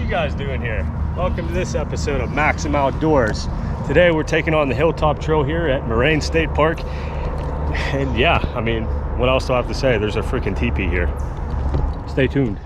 you guys doing here? Welcome to this episode of Maksim Outdoors. Today we're taking on the Hilltop Trail here at Moraine State Park. And yeah, I mean, what else do I have to say? There's a freaking teepee here. Stay tuned.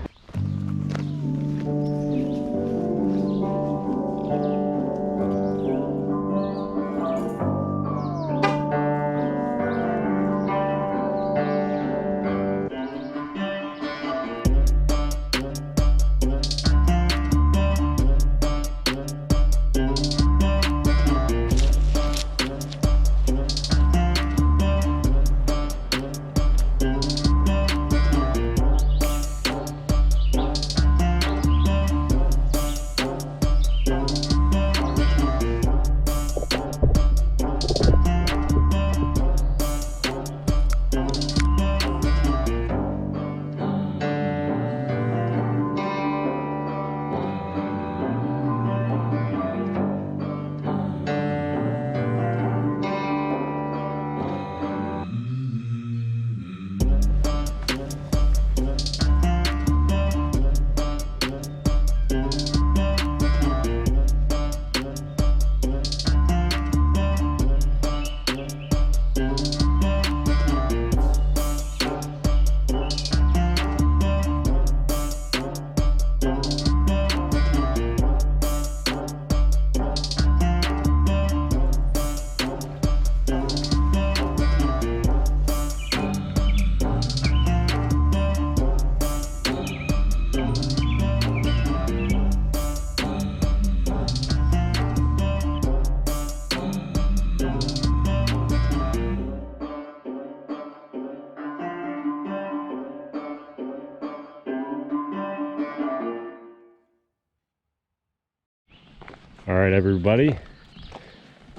All right, everybody,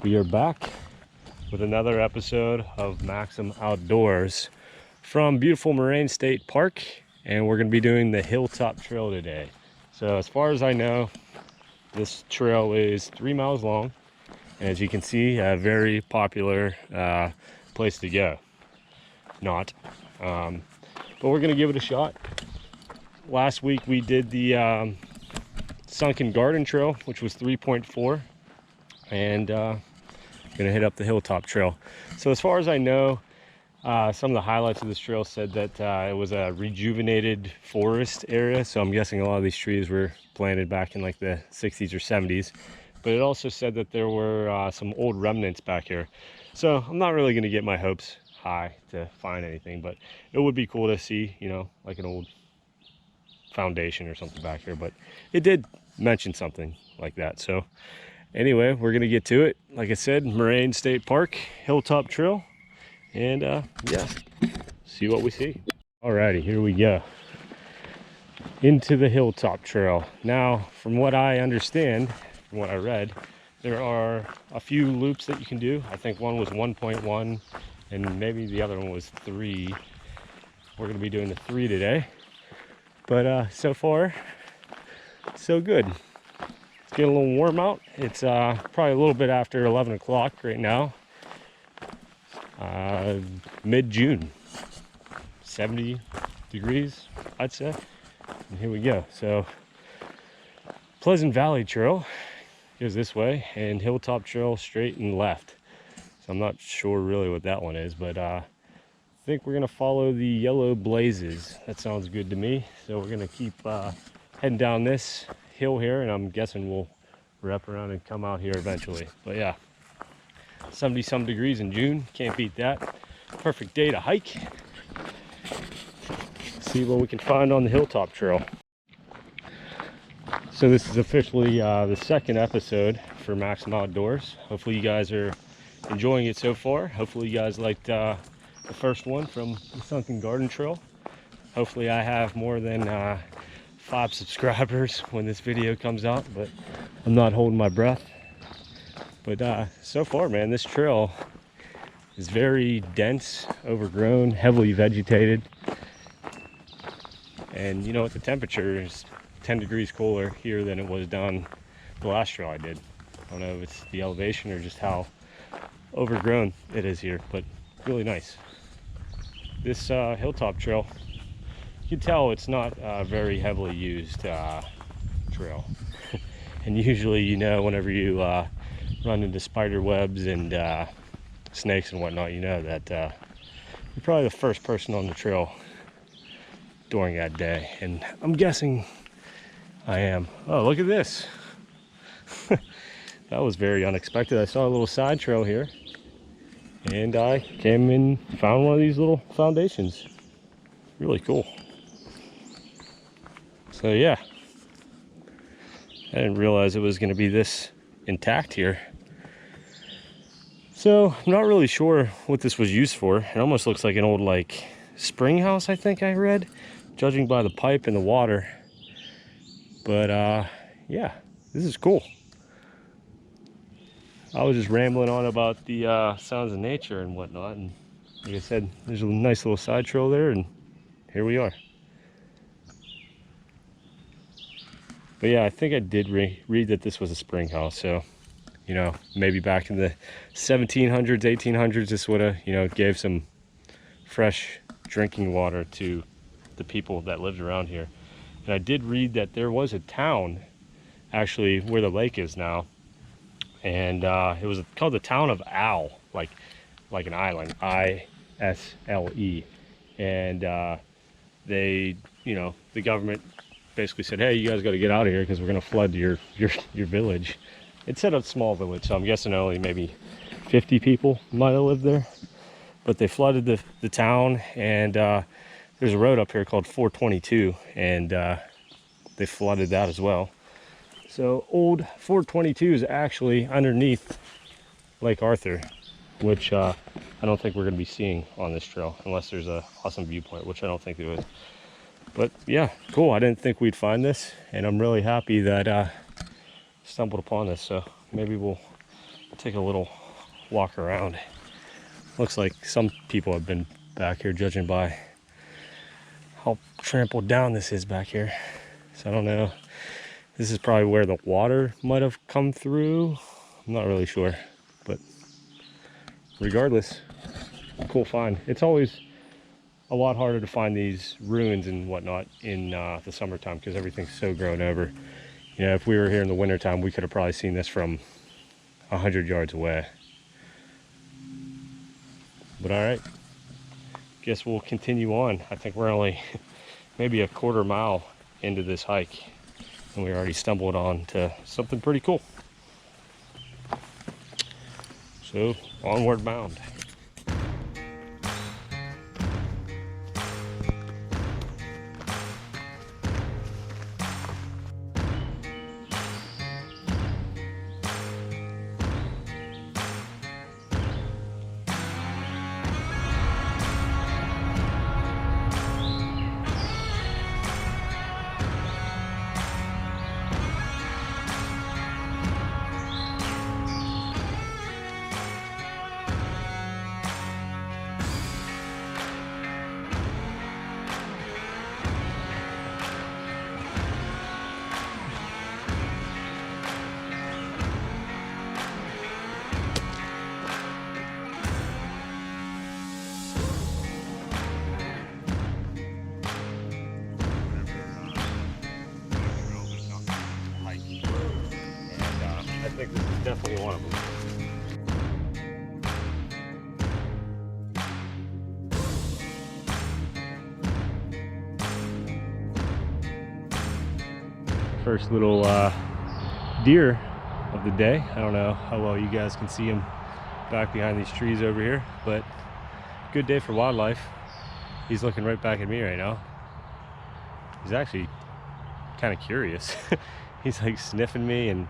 we are back with another episode of Maksim Outdoors from beautiful Moraine State Park, and we're going to be doing the Hilltop Trail today. So as far as I know, this trail is 3 miles long, and as you can see, a very popular place to go. But we're going to give it a shot. Last week we did the Sunken Garden Trail, which was 3.4, and gonna hit up the Hilltop Trail. So as far as I know, some of the highlights of this trail said that it was a rejuvenated forest area, so I'm guessing a lot of these trees were planted back in like the 60s or 70s, but it also said that there were some old remnants back here. So I'm not really going to get my hopes high to find anything, but it would be cool to see, you know, like an old foundation or something back here. But it did mention something like that. So anyway, we're gonna get to it. Like I said, Moraine State Park, Hilltop Trail, and yeah, see what we see. Alrighty, here we go into the Hilltop Trail. Now, from what I understand, from what I read, there are a few loops that you can do. I think one was 1.1 and maybe the other one was 3. We're gonna be doing the 3 today. But so far, so good. It's getting a little warm out. It's probably a little bit after 11 o'clock right now. Mid-June. 70 degrees, I'd say. And here we go. So, Pleasant Valley Trail goes this way, and Hilltop Trail straight and left. So I'm not sure really what that one is, but I think we're gonna follow the yellow blazes. That sounds good to me. So we're gonna keep heading down this hill here, and I'm guessing we'll wrap around and come out here eventually. But yeah, 70-some degrees in June, can't beat that. Perfect day to hike. See what we can find on the Hilltop Trail. So this is officially the second episode for Maksim Outdoors. Hopefully you guys are enjoying it so far. Hopefully you guys liked the first one from the Sunken Garden Trail. Hopefully I have more than 5 subscribers when this video comes out, but I'm not holding my breath. But so far, man, this trail is very dense, overgrown, heavily vegetated. And you know what, the temperature is 10 degrees cooler here than it was down the last trail I did. I don't know if it's the elevation or just how overgrown it is here, but really nice. This Hilltop Trail, you can tell it's not a very heavily used trail. And usually, you know, whenever you run into spider webs and snakes and whatnot, you know that you're probably the first person on the trail during that day. And I'm guessing I am. Oh, look at this. That was very unexpected. I saw a little side trail here, and I came and found one of these little foundations. Really cool. So yeah, I didn't realize it was going to be this intact here. So I'm not really sure what this was used for. It almost looks like an old like spring house, I think I read, judging by the pipe and the water. But yeah, this is cool. I was just rambling on about the sounds of nature and whatnot, and like I said, there's a nice little side trail there, and here we are. But yeah, I think I did read that this was a spring house. So, you know, maybe back in the 1700s, 1800s, this would have, you know, gave some fresh drinking water to the people that lived around here. And I did read that there was a town actually where the lake is now. And it was called the town of Owl, like an island, I-S-L-E. And they, you know, the government basically said, hey, you guys got to get out of here because we're going to flood your village. It said a small village, so I'm guessing only maybe 50 people might have lived there. But they flooded the town, and there's a road up here called 422, and they flooded that as well. So old 422 is actually underneath Lake Arthur, which I don't think we're going to be seeing on this trail unless there's a awesome viewpoint, which I don't think there is. But yeah, cool. I didn't think we'd find this, and I'm really happy that stumbled upon this. So maybe we'll take a little walk around. Looks like some people have been back here, judging by how trampled down this is back here. So I don't know. This is probably where the water might have come through. I'm not really sure, but regardless, cool find. It's always a lot harder to find these ruins and whatnot in the summertime because everything's so grown over. You know, if we were here in the wintertime, we could have probably seen this from 100 yards away. But all right, guess we'll continue on. I think we're only maybe a quarter mile into this hike, and we already stumbled on to something pretty cool. So onward bound. I think this is definitely one of them. First little deer of the day. I don't know how well you guys can see him back behind these trees over here, but good day for wildlife. He's looking right back at me right now. He's actually kind of curious. He's like sniffing me and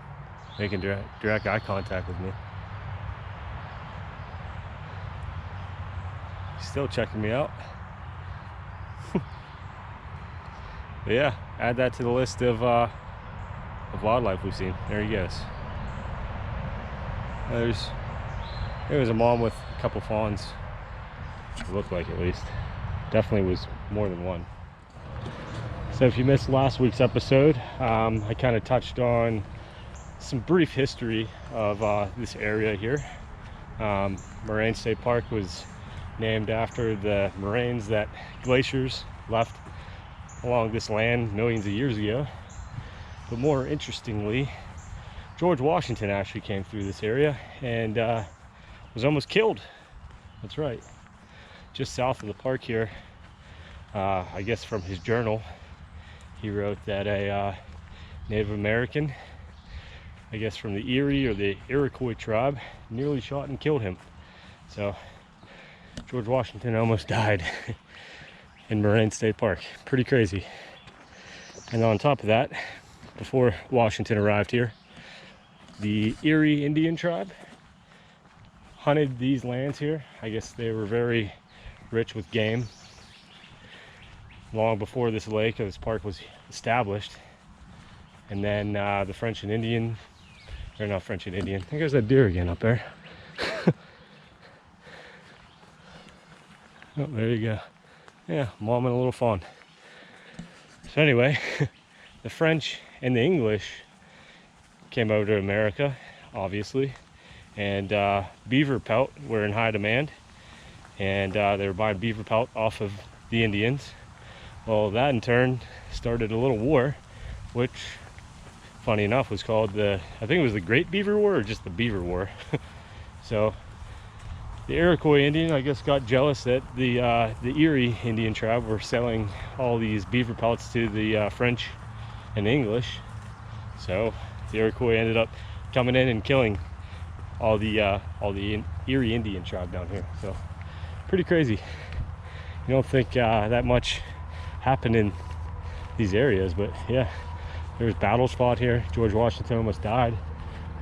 making direct eye contact with me. He's still checking me out. But yeah, add that to the list of wildlife we've seen. There he goes. There was a mom with a couple fawns. It looked like, at least. Definitely was more than one. So if you missed last week's episode, I kind of touched on some brief history of this area here. Moraine State Park was named after the moraines that glaciers left along this land millions of years ago. But more interestingly, George Washington actually came through this area and was almost killed. That's right, just south of the park here. I guess from his journal, he wrote that a Native American, I guess from the Erie or the Iroquois tribe, nearly shot and killed him. So George Washington almost died in Moraine State Park. Pretty crazy. And on top of that, before Washington arrived here, the Erie Indian tribe hunted these lands here. I guess they were very rich with game long before this lake or this park was established. And then the French and Indian, or not French and Indian, I think there's that deer again up there. Oh, there you go. Yeah, mom and a little fawn. So anyway, the French and the English came over to America, obviously, and beaver pelt were in high demand, and they were buying beaver pelt off of the Indians. Well, that in turn started a little war, which, funny enough, was called the, I think it was the Great Beaver War or just the Beaver War. So the Iroquois Indian, I guess, got jealous that the Erie Indian tribe were selling all these beaver pellets to the French and English. So the Iroquois ended up coming in and killing all the Erie Indian tribe down here. So pretty crazy. You don't think that much happened in these areas, but yeah, there was battles fought here. George Washington almost died,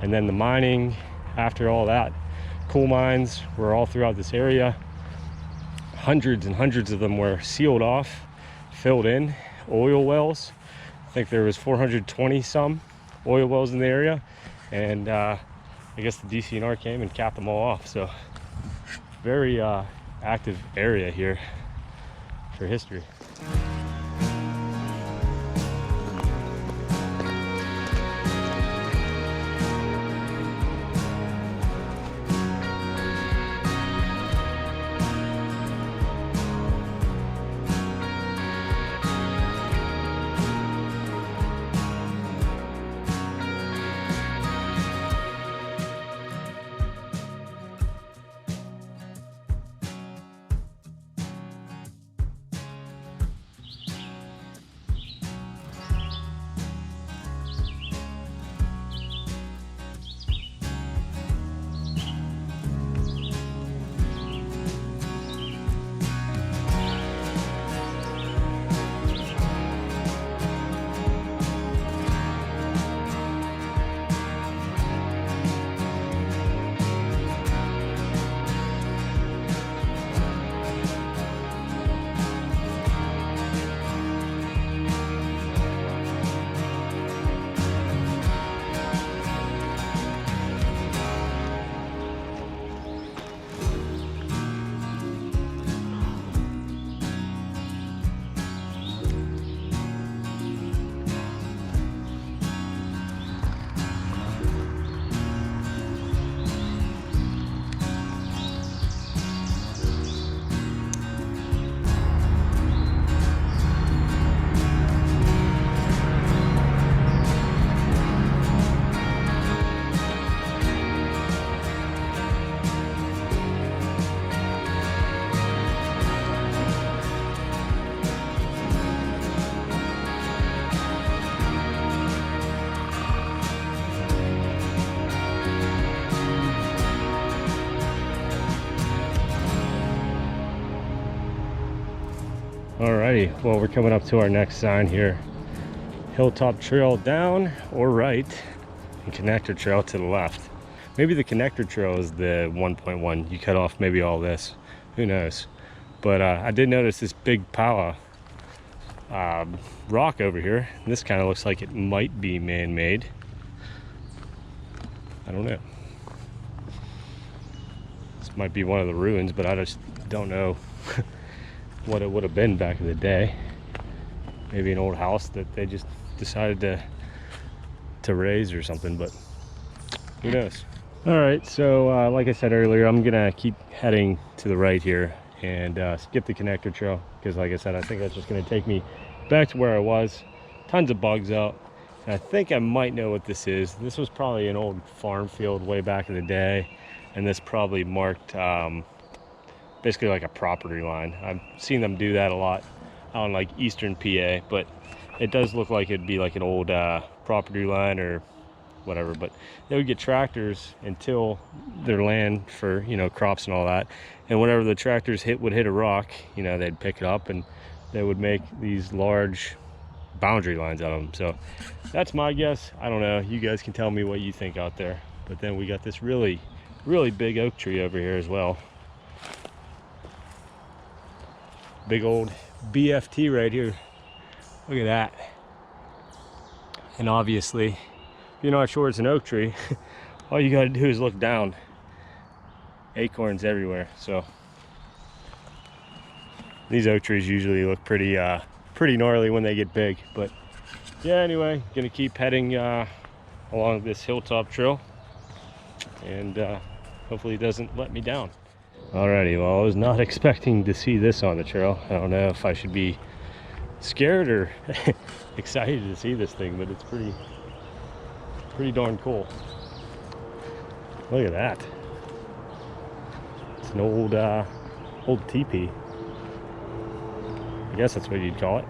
and then the mining after all that. Coal mines were all throughout this area. Hundreds and hundreds of them were sealed off, filled in. Oil wells, I think there was 420 some oil wells in the area, and I guess the DCNR came and capped them all off. So very active area here for history. Alrighty, well, we're coming up to our next sign here. Hilltop Trail down or right, and Connector Trail to the left. Maybe the Connector Trail is the 1.1. You cut off maybe all this, who knows. But I did notice this big pile of rock over here. And this kind of looks like it might be man-made. I don't know. This might be one of the ruins, but I just don't know what it would have been back in the day. Maybe an old house that they just decided to raise or something, but who knows. All right, so like I said earlier, I'm gonna keep heading to the right here and skip the Connector Trail, because like I said, I think that's just gonna take me back to where I was. Tons of bugs out, I think I might know what this is. This was probably an old farm field way back in the day, and this probably marked basically like a property line. I've seen them do that a lot out in like eastern PA, but it does look like it'd be like an old property line or whatever. But they would get tractors and till their land for, you know, crops and all that, and whenever the tractors would hit a rock, you know, they'd pick it up and they would make these large boundary lines out of them. So that's my guess. I don't know, you guys can tell me what you think out there. But then we got this really big oak tree over here as well. Big old BFT right here. Look at that. And obviously, if you're not sure it's an oak tree, all you gotta do is look down. Acorns everywhere. So these oak trees usually look pretty gnarly when they get big. But yeah, anyway, gonna keep heading along this Hilltop Trail, and hopefully it doesn't let me down. Alrighty, well, I was not expecting to see this on the trail. I don't know if I should be scared or excited to see this thing, but it's pretty darn cool. Look at that. It's an old teepee. I guess that's what you'd call it.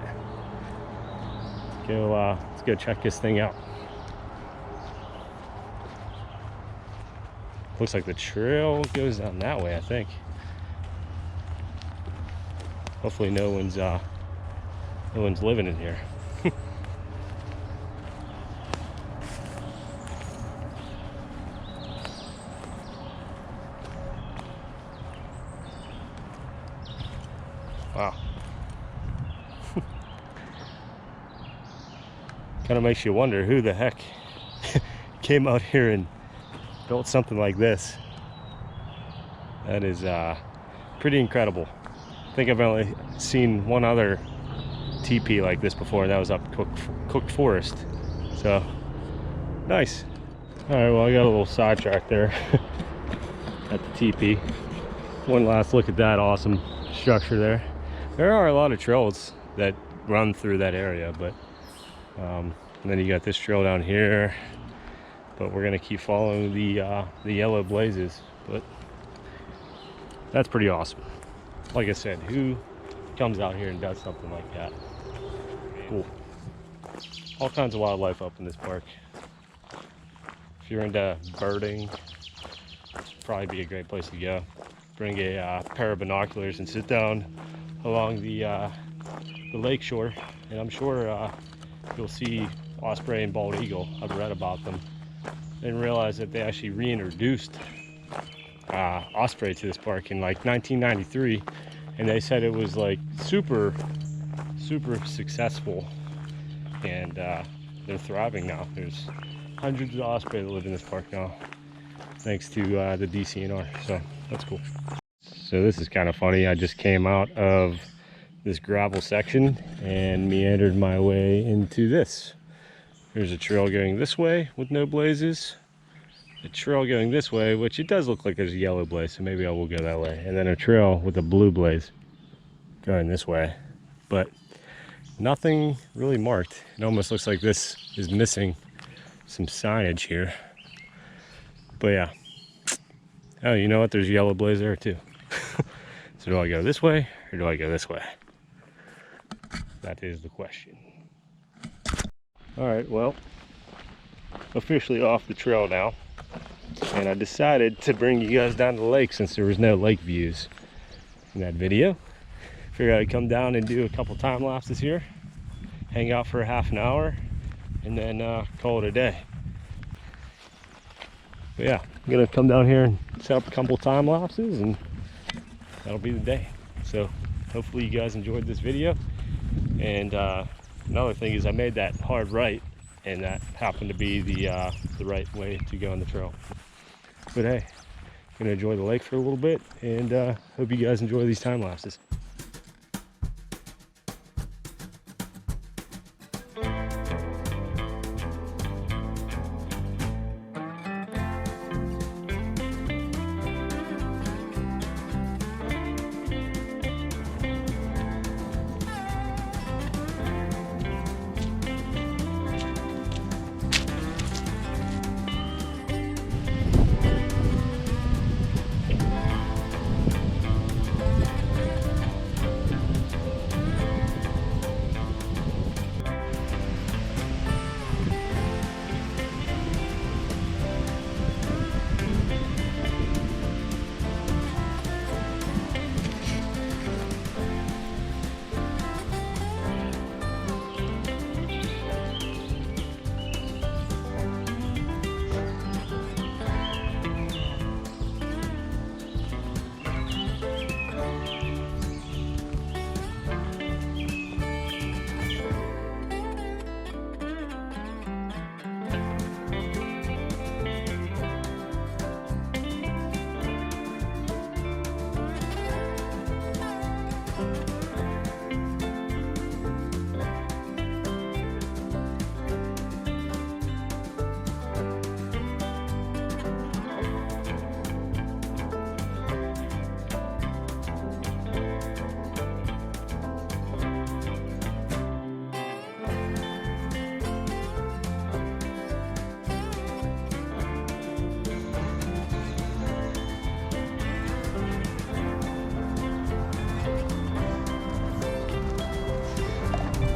Let's go check this thing out. Looks like the trail goes down that way, I think. Hopefully no one's living in here. Wow. Kind of makes you wonder who the heck came out here and built something like this. That is pretty incredible. I think I've only seen one other teepee like this before, and that was up Cooked Forest. So nice. All right, well, I got a little sidetrack there at the teepee. One last look at that awesome structure there. There are a lot of trails that run through that area, but and then you got this trail down here. But we're gonna keep following the yellow blazes. But that's pretty awesome. Like I said, who comes out here and does something like that? Cool. All kinds of wildlife up in this park. If you're into birding, probably be a great place to go. Bring a pair of binoculars and sit down along the lake shore, and I'm sure you'll see osprey and bald eagle. I've read about them. Didn't realize that they actually reintroduced osprey to this park in like 1993, and they said it was like super successful, and they're thriving now. There's hundreds of osprey that live in this park now, thanks to the DCNR. So that's cool. So this is kind of funny. I just came out of this gravel section and meandered my way into this. There's a trail going this way with no blazes. A trail going this way, which it does look like there's a yellow blaze, so maybe I will go that way. And then a trail with a blue blaze going this way. But nothing really marked. It almost looks like this is missing some signage here. But yeah. Oh, you know what? There's a yellow blaze there too. So do I go this way or do I go this way? That is the question. All right, well, officially off the trail now, and I decided to bring you guys down to the lake since there was no lake views in that video. Figured I'd come down and do a couple time lapses here, hang out for a half an hour, and then call it a day. But yeah, I'm gonna come down here and set up a couple time lapses, and that'll be the day. So hopefully you guys enjoyed this video. And another thing is I made that hard right, and that happened to be the right way to go on the trail. But hey, gonna enjoy the lake for a little bit, and hope you guys enjoy these time lapses.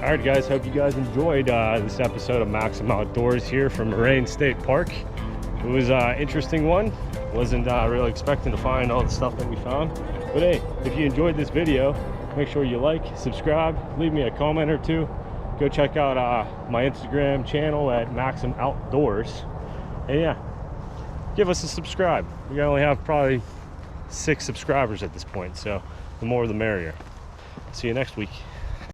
All right, guys, hope you guys enjoyed this episode of Maksim Outdoors here from Moraine State Park. It was an interesting one. Wasn't really expecting to find all the stuff that we found. But hey, if you enjoyed this video, make sure you like, subscribe, leave me a comment or two. Go check out my Instagram channel at Maksim Outdoors. And yeah, give us a subscribe. We only have probably 6 subscribers at this point, so the more the merrier. See you next week.